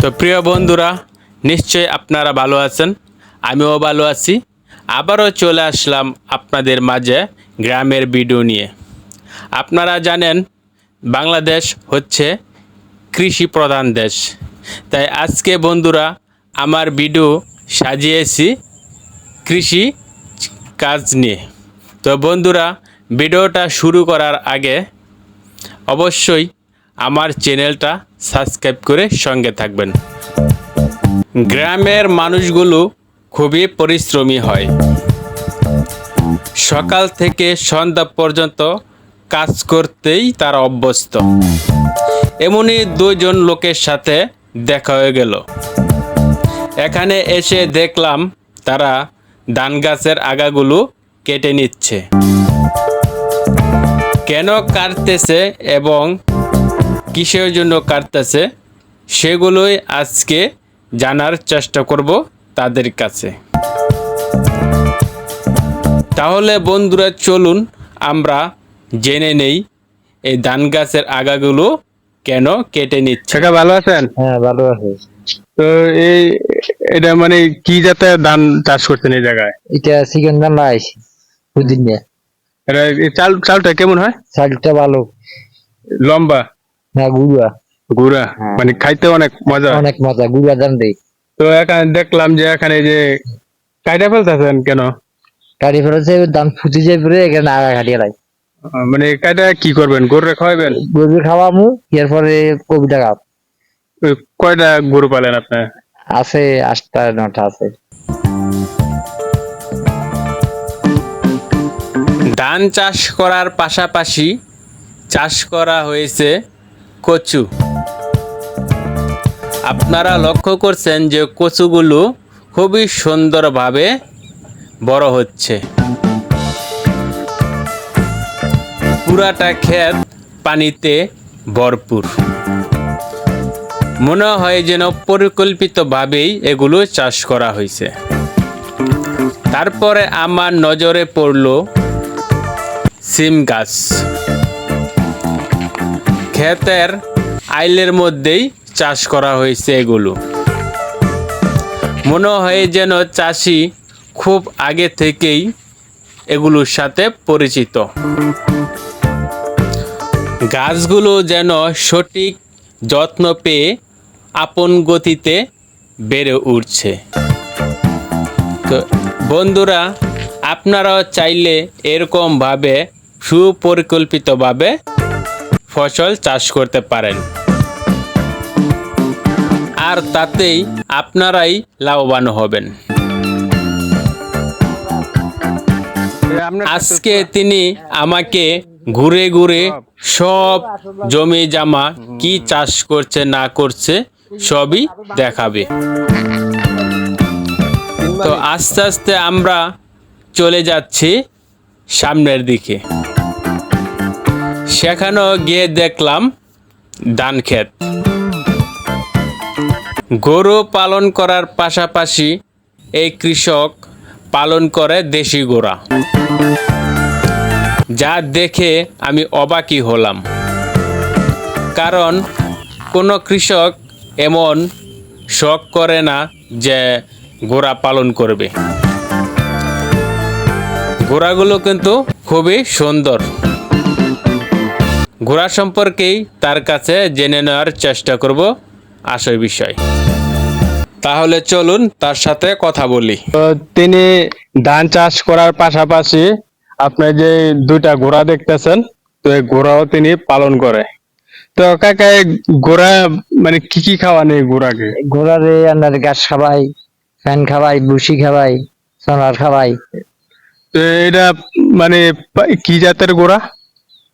তো প্রিয় বন্ধুরা, নিশ্চয়ই আপনারা ভালো আছেন, আমিও ভালো আছি। আবারও চলে আসলাম আপনাদের মাঝে গ্রামের ভিডিও নিয়ে। আপনারা জানেন বাংলাদেশ হচ্ছে কৃষি প্রধান দেশ, তাই আজকে বন্ধুরা আমার ভিডিও সাজিয়েছি কৃষি কাজ নিয়ে। তো বন্ধুরা, ভিডিওটা শুরু করার আগে অবশ্যই আমার চ্যানেলটা সাবস্ক্রাইব করে সঙ্গে থাকবেন। গ্রামের মানুষগুলো খুবই পরিশ্রমী হয়। সকাল থেকে সন্ধ্যা পর্যন্ত কাজ করতেই তারা অভ্যস্ত। এমনই দুজন লোকের সাথে দেখা হয়ে গেল। এখানে এসে দেখলাম তারা ধান গাছের আগাগুলো কেটে নিচ্ছে। কেন কাটতেছে এবং কিসের জন্য কাটতেছে সেগুলোই আজকে জানার চেষ্টা করব তাদের কাছে। তাহলে বন্ধুরা চলুন আমরা জেনে নেই এই ধান গাছের আগাগুলো কেন কেটে নিচ্ছে। কাকা ভালো আছেন? হ্যাঁ, ভালো আছে। তো এটা মানে কি জাতের ধান চাষ করছেন এই জায়গায়? এটা চিকেন ধান লাগাইছি প্রতিদিন নিয়ে। এটা এই চালটা কেমন হয়? চালটা ভালো লম্বা না, গুড়া গুড়া, মানে খাইতে অনেক মজা। অনেক মজা, গুড়া ধান দেই। তো এখানে দেখলাম যে এখানে যে কাইটা ফেলতেছেন কেন? গাড়ি ফেলেছে ধান ফুটি যায় পরে এখানে আগা ঘাটিয়ে লাই। মানে কাইটা কি করবেন? গরুরে খাওয়াবেন? গরু খাওয়ামু, এরপরে কবিতা গাও কয়টা গরু পালেন আপনার? আছে 8টা 9টা আছে। ধান চাষ করার পাশাপাশি চাষ করা হয়েছে কচু। আপনারা লক্ষ্য করছেন যে কচুগুলো খুবই সুন্দরভাবে বড় হচ্ছে। পুরাটা ক্ষেত পানিতে ভরপুর। মনে হয় যেন পরিকল্পিতভাবেই এগুলো চাষ করা হয়েছে। তারপরে আমার নজরে পড়ল সিম গাছ। ক্ষেতের আইলের মধ্যেই চাষ করা হয়েছে এগুলো। মনে হয় যেন চাষি খুব আগে থেকেই এগুলোর সাথে পরিচিত। গাছগুলো যেন সঠিক যত্ন পেয়ে আপন গতিতে বেড়ে উঠছে। তো বন্ধুরা, আপনারাও চাইলে এরকমভাবে সুপরিকল্পিতভাবে ফসল চাষ করতে পারেন, আর তাতেই আপনারাই লাভবান হবেন। আজকে তিনি আমাকে ঘুরে ঘুরে সব জমি জামা কি চাষ করছে না করছে সবই দেখাবে। তো আস্তে আস্তে আমরা চলে যাচ্ছি সামনের দিকে। সেখানেও গিয়ে দেখলাম ধান ক্ষেত। গরু পালন করার পাশাপাশি এই কৃষক পালন করে দেশি ঘোড়া, যা দেখে আমি অবাকই হলাম। কারণ কোনো কৃষক এমন শখ করে না যে ঘোড়া পালন করবে। ঘোড়াগুলো কিন্তু খুবই সুন্দর। ঘোড়া সম্পর্কেই তার কাছে জেনে নেওয়ার চেষ্টা করব আসল বিষয়। তাহলে চলুন তার সাথে কথা বলি। তো তিনি ধান চাষ করার পাশাপাশি আপনার যে দুইটা ঘোড়া দেখতেছেন, তো এই ঘোড়াও তিনি পালন করে। তো কাকা এই ঘোড়া মানে কি কি খাওয়ান এই ঘোড়াকে? ঘোড়ারে আন্নার ঘাস খাওয়াই, ফ্যান খাওয়াই, ভুসি খাওয়াই, সোনার খাওয়াই। তো এটা মানে কি জাতের ঘোড়া?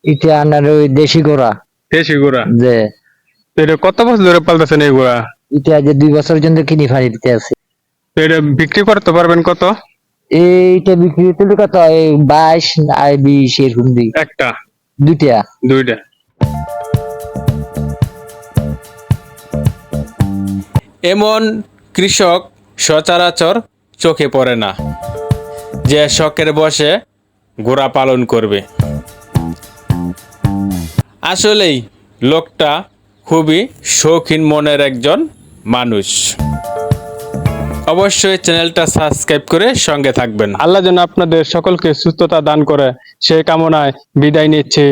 এটা আন্নার ওই দেশি ঘোড়া। দেশি ঘোড়া। যে তো এটা কত বছর ধরে পালতেছেন এই ঘোড়া? এটা যে 2 বছর জন্য কিনি ফানি দিতে আছে। তো এটা বিক্রি করতে পারবেন কত? এইটা বিক্রি হতে কত, এই 22 আর 20 এরকম দিই। একটা? দুইটা। দুইটা? এমন কৃষক সচরাচর চোখে পড়ে না যে শখের বসে ঘোড়া পালন করবে। আসলেই লোকটা খুবই শৌখিন মনের একজন মানুষ। অবশ্যই চ্যানেলটা সাবস্ক্রাইব করে সঙ্গে থাকবেন। আল্লাহ যেন আপনাদের সকলকে সুস্থতা দান করে সেই কামনায় বিদায় নিচ্ছি।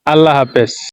আল্লাহ হাফেজ।